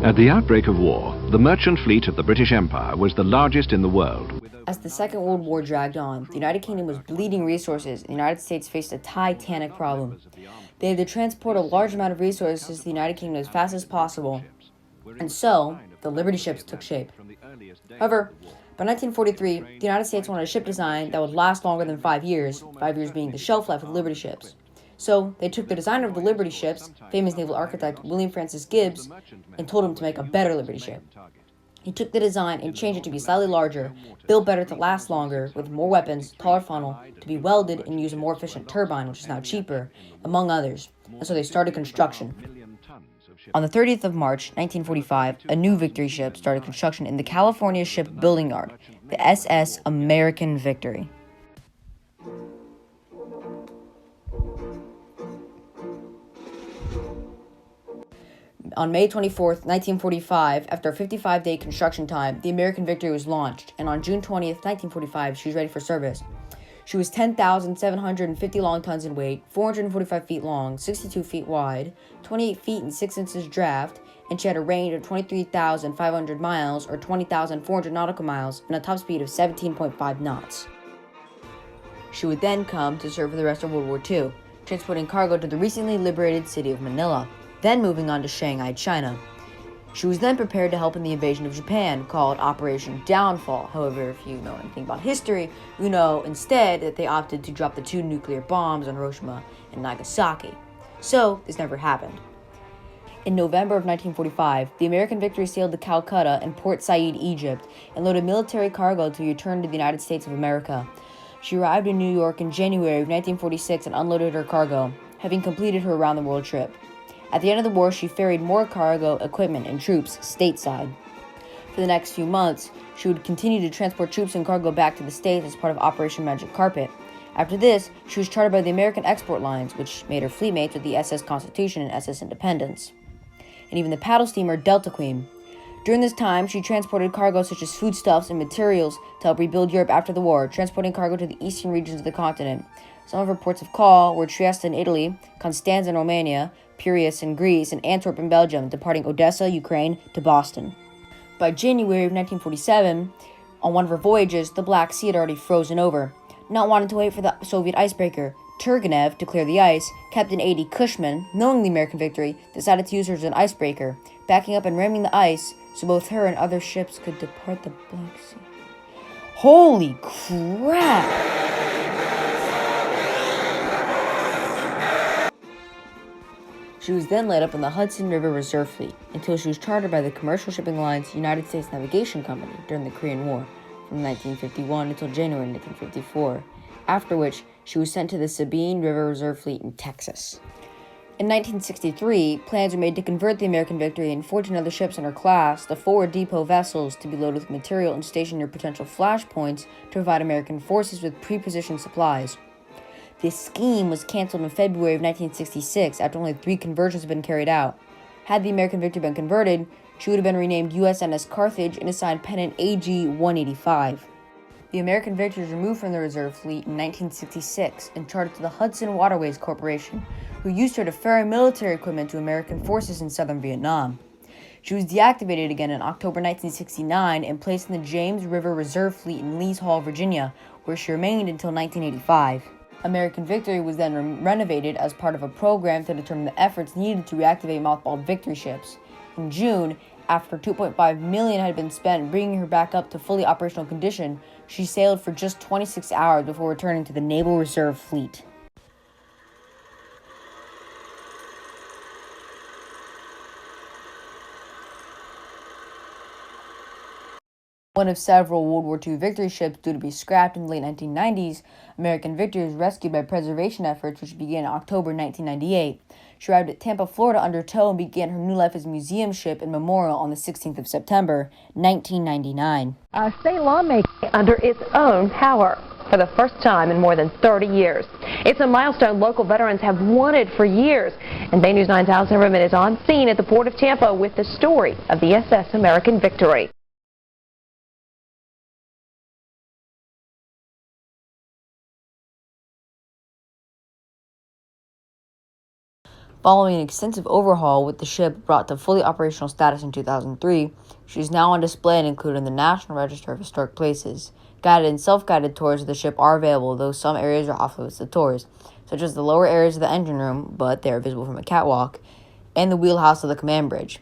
At the outbreak of war, the merchant fleet of the British Empire was the largest in the world. As the Second World War dragged on, the United Kingdom was bleeding resources, and the United States faced a titanic problem. They had to transport a large amount of resources to the United Kingdom as fast as possible, and so the Liberty ships took shape. However, by 1943, the United States wanted a ship design that would last longer than 5 years, 5 years being the shelf life of Liberty ships. So they took the designer of the Liberty ships, famous naval architect William Francis Gibbs, and told him to make a better Liberty ship. He took the design and changed it to be slightly larger, built better to last longer, with more weapons, taller funnel, to be welded and use a more efficient turbine, which is now cheaper, among others. And so they started construction. On the 30th of March, 1945, a new Victory ship started construction in the California Shipbuilding Yard, the SS American Victory. On May 24th, 1945, after a 55-day construction time, the American Victory was launched, and on June 20th, 1945, she was ready for service. She was 10,750 long tons in weight, 445 feet long, 62 feet wide, 28 feet and 6 inches draft, and she had a range of 23,500 miles, or 20,400 nautical miles, and a top speed of 17.5 knots. She would then come to serve for the rest of World War II, transporting cargo to the recently liberated city of Manila, then moving on to Shanghai, China. She was then prepared to help in the invasion of Japan, called Operation Downfall. However, if you know anything about history, you know instead that they opted to drop the 2 nuclear bombs on Hiroshima and Nagasaki. So, this never happened. In November of 1945, the American Victory sailed to Calcutta and Port Said, Egypt, and loaded military cargo to return to the United States of America. She arrived in New York in January of 1946 and unloaded her cargo, having completed her around-the-world trip. At the end of the war, she ferried more cargo, equipment, and troops stateside. For the next few months, she would continue to transport troops and cargo back to the States as part of Operation Magic Carpet. After this, she was chartered by the American Export Lines, which made her fleet mates with the SS Constitution and SS Independence, and even the paddle steamer Delta Queen. During this time, she transported cargo such as foodstuffs and materials to help rebuild Europe after the war, transporting cargo to the eastern regions of the continent. Some of her ports of call were Trieste in Italy, Constanza in Romania, Piraeus in Greece, and Antwerp in Belgium, departing Odessa, Ukraine, to Boston. By January of 1947, on one of her voyages, the Black Sea had already frozen over. Not wanting to wait for the Soviet icebreaker, Turgenev, to clear the ice, Captain A.D. Cushman, knowing the American Victory, decided to use her as an icebreaker, backing up and ramming the ice so both her and other ships could depart the Black Sea. Holy crap! She was then laid up in the Hudson River Reserve Fleet until she was chartered by the commercial shipping lines United States Navigation Company during the Korean War from 1951 until January 1954, after which she was sent to the Sabine River Reserve Fleet in Texas. In 1963, plans were made to convert the American Victory and 14 other ships in her class, the forward depot vessels, to be loaded with material and stationed near potential flashpoints to provide American forces with pre-positioned supplies. This scheme was canceled in February of 1966 after only 3 conversions had been carried out. Had the American Victory been converted, she would have been renamed USNS Carthage and assigned pennant AG-185. The American Victory was removed from the reserve fleet in 1966 and chartered to the Hudson Waterways Corporation, who used her to ferry military equipment to American forces in southern Vietnam. She was deactivated again in October 1969 and placed in the James River Reserve Fleet in Lee's Hall, Virginia, where she remained until 1985. American Victory was then renovated as part of a program to determine the efforts needed to reactivate mothballed Victory ships. In June, after $2.5 million had been spent bringing her back up to fully operational condition, she sailed for just 26 hours before returning to the Naval Reserve Fleet. One of several World War II Victory ships due to be scrapped in the late 1990s, American Victory was rescued by preservation efforts which began in October 1998. She arrived at Tampa, Florida under tow and began her new life as a museum ship and memorial on the 16th of September, 1999. State lawmaking under its own power for the first time in more than 30 years. It's a milestone local veterans have wanted for years, and Bay News 9's Zimmerman is on scene at the Port of Tampa with the story of the SS American Victory. Following an extensive overhaul with the ship brought to fully operational status in 2003, she is now on display and included in the National Register of Historic Places. Guided and self-guided tours of the ship are available, though some areas are off-limits to tours, such as the lower areas of the engine room, but they are visible from a catwalk, and the wheelhouse of the command bridge.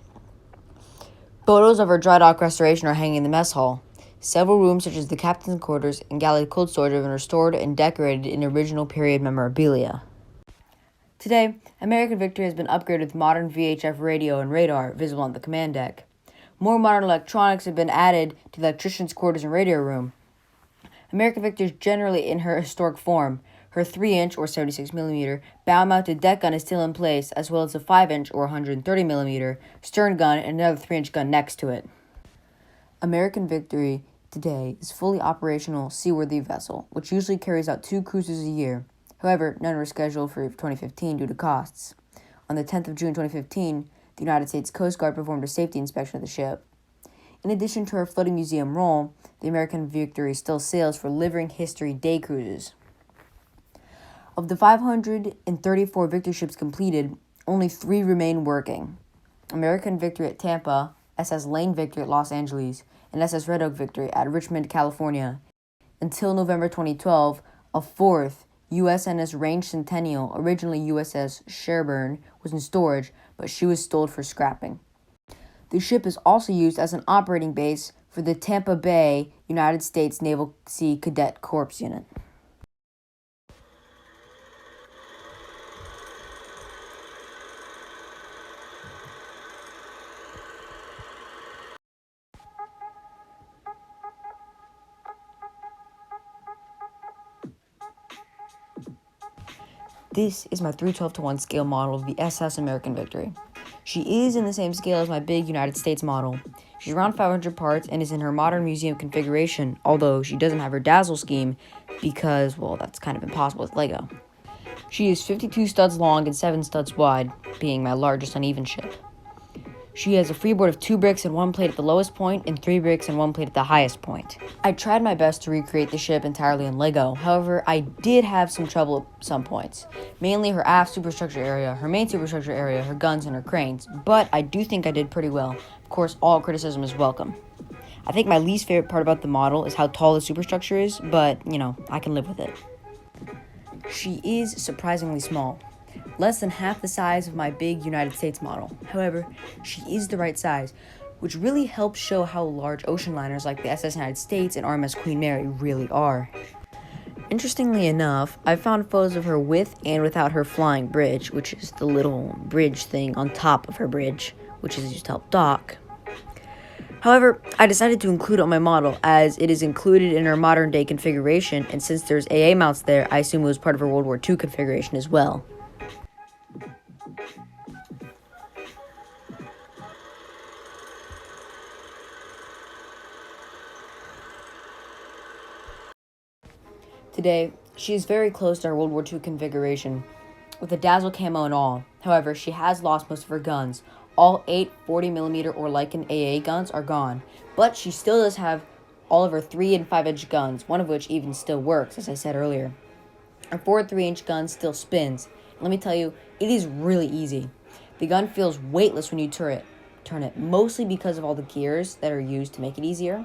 Photos of her dry dock restoration are hanging in the mess hall. Several rooms, such as the captain's quarters and galley cold storage, have been restored and decorated in original period memorabilia. Today, American Victory has been upgraded with modern VHF radio and radar visible on the command deck. More modern electronics have been added to the electrician's quarters and radio room. American Victory is generally in her historic form. Her 3-inch or 76mm bow-mounted deck gun is still in place, as well as a 5-inch or 130mm stern gun and another 3-inch gun next to it. American Victory today is a fully operational seaworthy vessel, which usually carries out 2 cruises a year. However, none were scheduled for 2015 due to costs. On the 10th of June 2015, the United States Coast Guard performed a safety inspection of the ship. In addition to her floating museum role, the American Victory still sails for Living History day cruises. Of the 534 Victory ships completed, only 3 remain working. American Victory at Tampa, SS Lane Victory at Los Angeles, and SS Red Oak Victory at Richmond, California. Until November 2012, a 4th USNS Range Centennial, originally USS Sherburne, was in storage, but she was stowed for scrapping. The ship is also used as an operating base for the Tampa Bay United States Naval Sea Cadet Corps unit. This is my 312:1 scale model of the SS American Victory. She is in the same scale as my big United States model. She's around 500 parts and is in her modern museum configuration, although she doesn't have her dazzle scheme because, well, that's kind of impossible with Lego. She is 52 studs long and 7 studs wide, being my largest uneven ship. She has a freeboard of 2 bricks and 1 plate at the lowest point, and 3 bricks and 1 plate at the highest point. I tried my best to recreate the ship entirely in Lego, however, I did have some trouble at some points. Mainly her aft superstructure area, her main superstructure area, her guns, and her cranes, but I do think I did pretty well. Of course, all criticism is welcome. I think my least favorite part about the model is how tall the superstructure is, but, I can live with it. She is surprisingly small. Less than half the size of my big United States model. However, she is the right size, which really helps show how large ocean liners like the SS United States and RMS Queen Mary really are. Interestingly enough, I found photos of her with and without her flying bridge, which is the little bridge thing on top of her bridge, which is used to help dock. However, I decided to include it on my model as it is included in her modern day configuration, and since there's AA mounts there, I assume it was part of her World War II configuration as well. Today, she is very close to her World War II configuration, with a dazzle camo and all. However, she has lost most of her guns. All 8 40mm or Lycan AA guns are gone, but she still does have all of her 3 and 5-inch guns, one of which even still works, as I said earlier. Her 4 3-inch gun still spins. Let me tell you, it is really easy. The gun feels weightless when you turn it, mostly because of all the gears that are used to make it easier.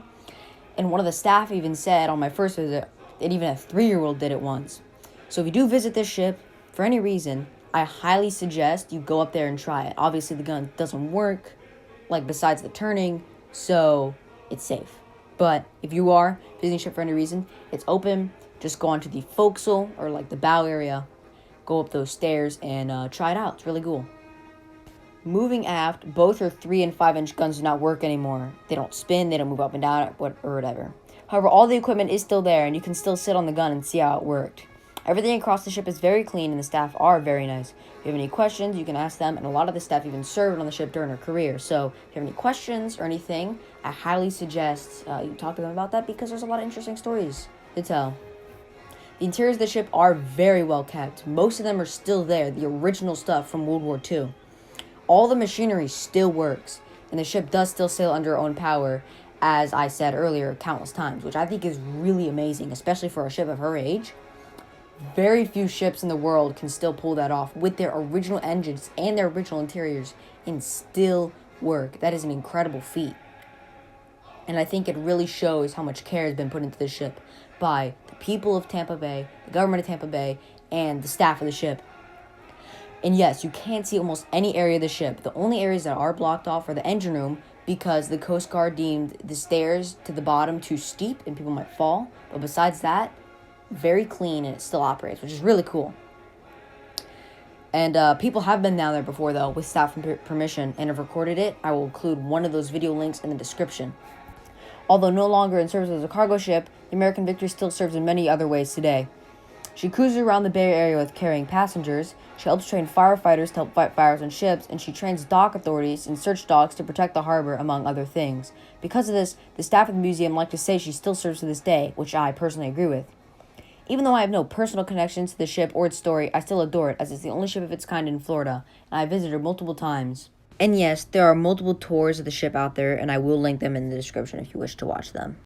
And one of the staff even said on my first visit, that even a 3-year-old did it once. So if you do visit this ship, for any reason, I highly suggest you go up there and try it. Obviously, the gun doesn't work, besides the turning, so it's safe. But if you are visiting the ship for any reason, it's open. Just go onto the forecastle, or the bow area, go up those stairs, and try it out. It's really cool. Moving aft, both her 3 and 5-inch guns do not work anymore. They don't spin, they don't move up and down, or whatever. However, all the equipment is still there, and you can still sit on the gun and see how it worked. Everything across the ship is very clean, and the staff are very nice. If you have any questions, you can ask them, and a lot of the staff even served on the ship during their career. So, if you have any questions or anything, I highly suggest you talk to them about that, because there's a lot of interesting stories to tell. The interiors of the ship are very well kept. Most of them are still there, the original stuff from World War II. All the machinery still works, and the ship does still sail under her own power, as I said earlier, countless times, which I think is really amazing, especially for a ship of her age. Very few ships in the world can still pull that off with their original engines and their original interiors and still work. That is an incredible feat. And I think it really shows how much care has been put into this ship by the people of Tampa Bay, the government of Tampa Bay, and the staff of the ship. And yes, you can't see almost any area of the ship. The only areas that are blocked off are the engine room because the Coast Guard deemed the stairs to the bottom too steep and people might fall. But besides that, very clean and it still operates, which is really cool. And people have been down there before, though, with staff permission and have recorded it. I will include one of those video links in the description. Although no longer in service as a cargo ship, the American Victory still serves in many other ways today. She cruises around the Bay Area with carrying passengers, she helps train firefighters to help fight fires on ships, and she trains dock authorities and search dogs to protect the harbor, among other things. Because of this, the staff of the museum like to say she still serves to this day, which I personally agree with. Even though I have no personal connections to the ship or its story, I still adore it, as it's the only ship of its kind in Florida, and I visited her multiple times. And yes, there are multiple tours of the ship out there, and I will link them in the description if you wish to watch them.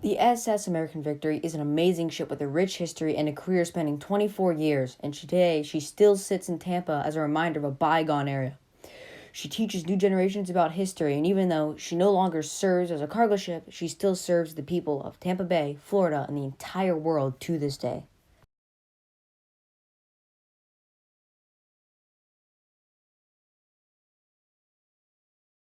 The SS American Victory is an amazing ship with a rich history and a career spanning 24 years, and today she still sits in Tampa as a reminder of a bygone era. She teaches new generations about history, and even though she no longer serves as a cargo ship, she still serves the people of Tampa Bay, Florida, and the entire world to this day.